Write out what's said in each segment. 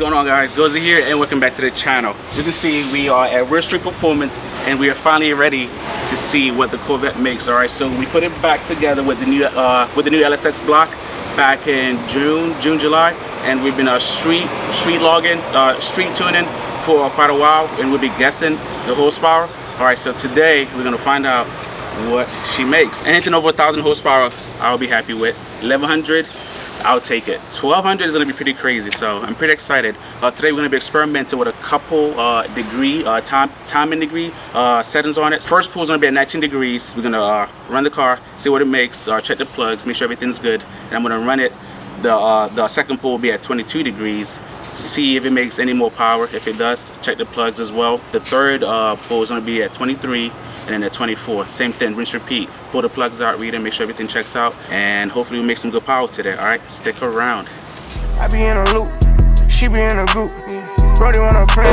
going on, guys? Goza here, and welcome back to the channel. As you can see, we are at Real Street Performance, and we are finally ready to see what the Corvette makes. All right, so we put it back together with the new LSX block back in July, and we've been street tuning for quite a while, and we'll be guessing the horsepower. All right, so today we're gonna find out what she makes. Anything over 1,000 horsepower, I'll be happy with. 1,100. I'll take it. 1,200 is gonna be pretty crazy, so I'm pretty excited. Today we're gonna be experimenting with a couple time and degree settings on it. First pull is gonna be at 19 degrees. We're gonna run the car, see what it makes, check the plugs, make sure everything's good, and I'm gonna run it. The second pull will be at 22 degrees. See if it makes any more power. If it does, check the plugs as well. The third pull is gonna be at 23. And then at 24, same thing, rinse, repeat. Pull the plugs out, read them, make sure everything checks out, and hopefully we make some good power today. All right, stick around. I be in a loop, she be in a group. Brody want a friend.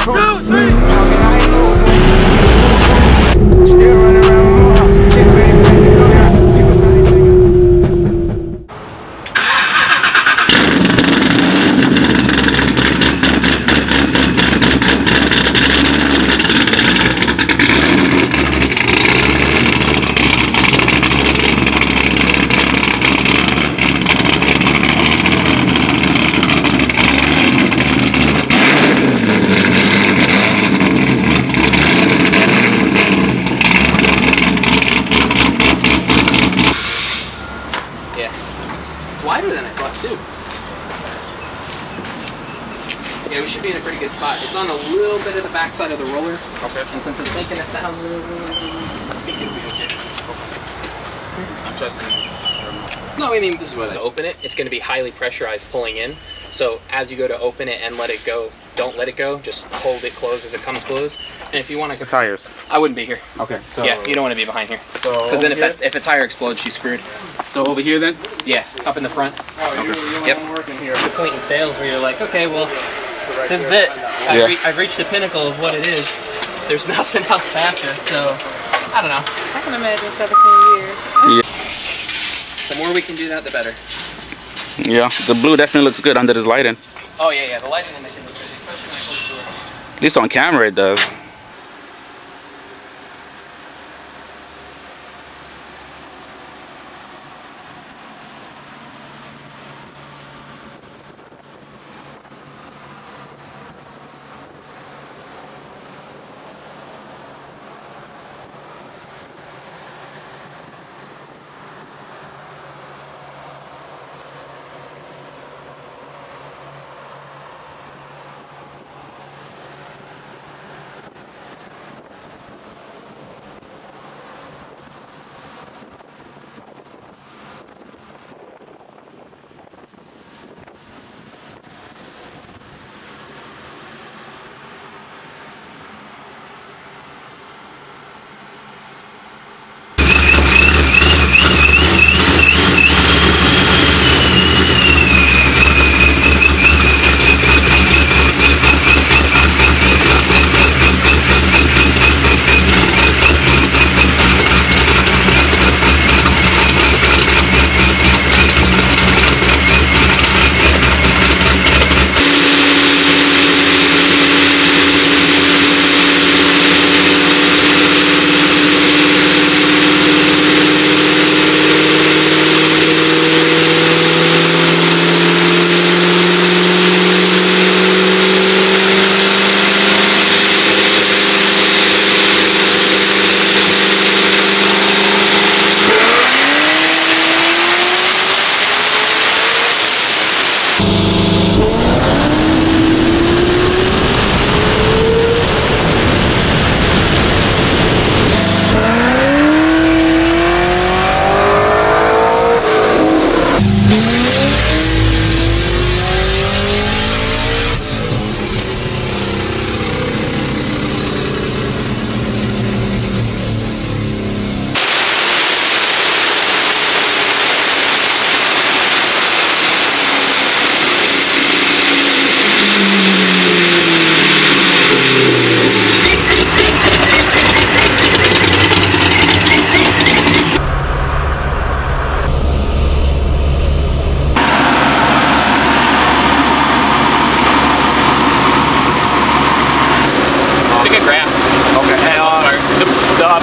1, 2, 3. Still running around with more. Shit ready to go, yeah. Wider than I thought too. Yeah, we should be in a pretty good spot. It's on a little bit of the backside of the roller. Okay. And since it's making 1,000, I think it'll be okay. I'm trusting you. No, I mean, this is what I open it. It's going to be highly pressurized pulling in. So as you go to open it and let it go, don't let it go. Just hold it closed as it comes closed. And if you want to... The tires. I wouldn't be here. Okay. So yeah, you don't want to be behind here. Because so then if a tire explodes, she's screwed. So over here then? Yeah, up in the front. Oh, you Yep. working here. The point in sales where you're like, okay, well, this is it. I've reached the pinnacle of what it is. There's nothing else past this, so I don't know. I can imagine 17 years. Yeah. The more we can do that, the better. Yeah, the blue definitely looks good under this lighting. Oh yeah, the lighting will make it look good, especially when I close the door. At least on camera it does.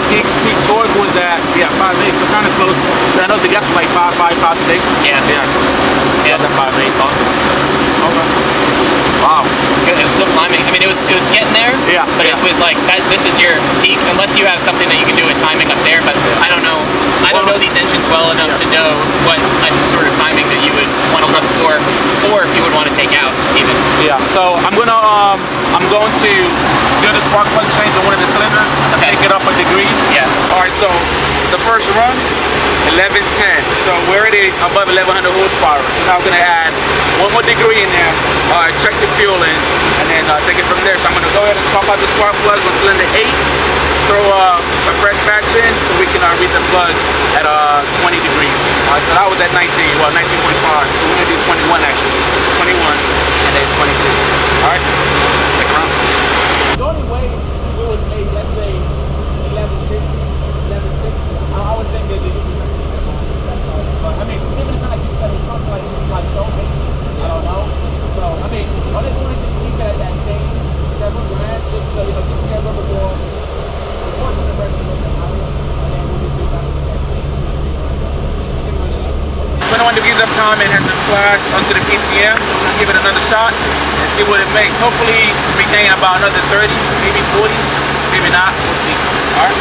peak torque was at 5.8, so kind of close. I know the gas was like 5.5, 5.6. Yeah. Yeah, that 5.8. Awesome. Okay. Wow. It was still climbing. I mean, it was getting there. Yeah. But it was like that. This is your peak, unless you have something that you can do with timing up there. But I don't know. I don't know these engines well enough to know what type of sort of timing that you would want to look for, or if you would want to take out even. Yeah. So I'm going to do the spark plug change on one of the cylinders. Okay. Take it up a degree. Yeah. All right. So the first run, 1110. So we're already above 1100 horsepower. So now I'm going to add one more degree in there. Check the fuel in, and then take it from there. So I'm going to go ahead and swap out the spark plugs on cylinder 8. Throw a fresh batch in so we can read the plugs at 20 degrees. So that was at 19, well 19.5. So we're going to do 21 actually. 21 and then 22. Alright? Stick around. The only way we would make, let's say, 1150, 1160, I would think that it would be but I mean, even if like you said, it's something like so maybe, I don't know. So, I mean, I just want to just keep it at that same $7 grand, just so, just to get a little bit more. 21 degrees of time and has been flashed onto the PCM. I'll give it another shot and see what it makes. Hopefully we gain about another 30, maybe 40, maybe not. We'll see. All right.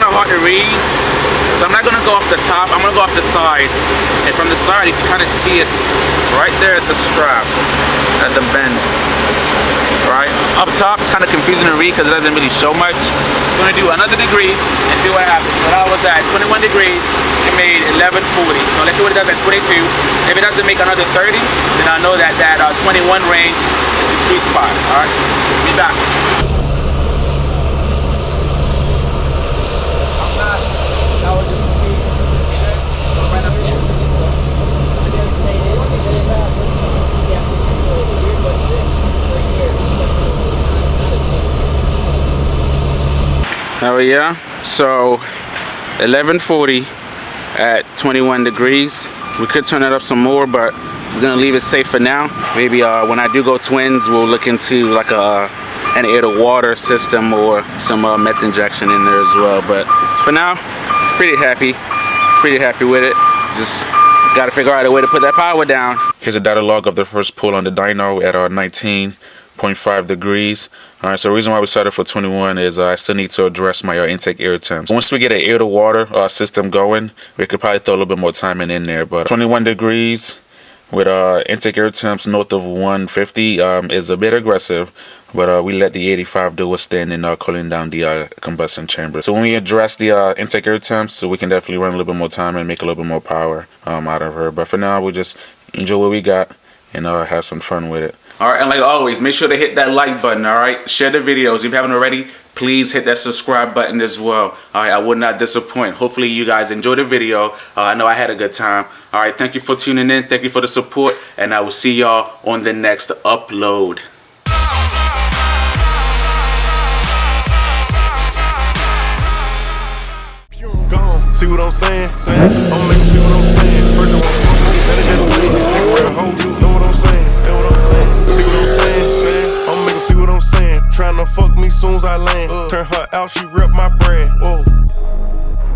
Hard to read, so I'm not going to go off the top, I'm going to go off the side, and from the side you can kind of see it right there at the strap, at the bend. Right up top it's kind of confusing to read because it doesn't really show much. I'm going to do another degree and see what happens. So that was at 21 degrees, it made 1140. So let's see what it does at 22. If it doesn't make another 30, then I know that 21 range is the sweet spot. Alright, be back. Oh yeah, so 1140 at 21 degrees. We could turn it up some more, but we're gonna leave it safe for now. Maybe when I do go twins, we'll look into like an air to water system or some meth injection in there as well. But for now, pretty happy with it. Just gotta figure out a way to put that power down. Here's a data log of the first pull on the dyno at 19.5 degrees. All right, so the reason why we started for 21 is I still need to address my intake air temps. Once we get an air to water system going, we could probably throw a little bit more timing in there. But 21 degrees with intake air temps north of 150 is a bit aggressive. But we let the 85 do its thing in cooling down the combustion chamber. So when we address the intake air temps, so we can definitely run a little bit more time and make a little bit more power out of her. But for now, we'll just enjoy what we got and have some fun with it. All right, and like always, make sure to hit that like button, all right? Share the videos. If you haven't already, please hit that subscribe button as well. All right, I would not disappoint. Hopefully you guys enjoyed the video. I know I had a good time. All right, thank you for tuning in. Thank you for the support, and I will see y'all on the next upload. See what I'm saying? I'm making see what I'm saying.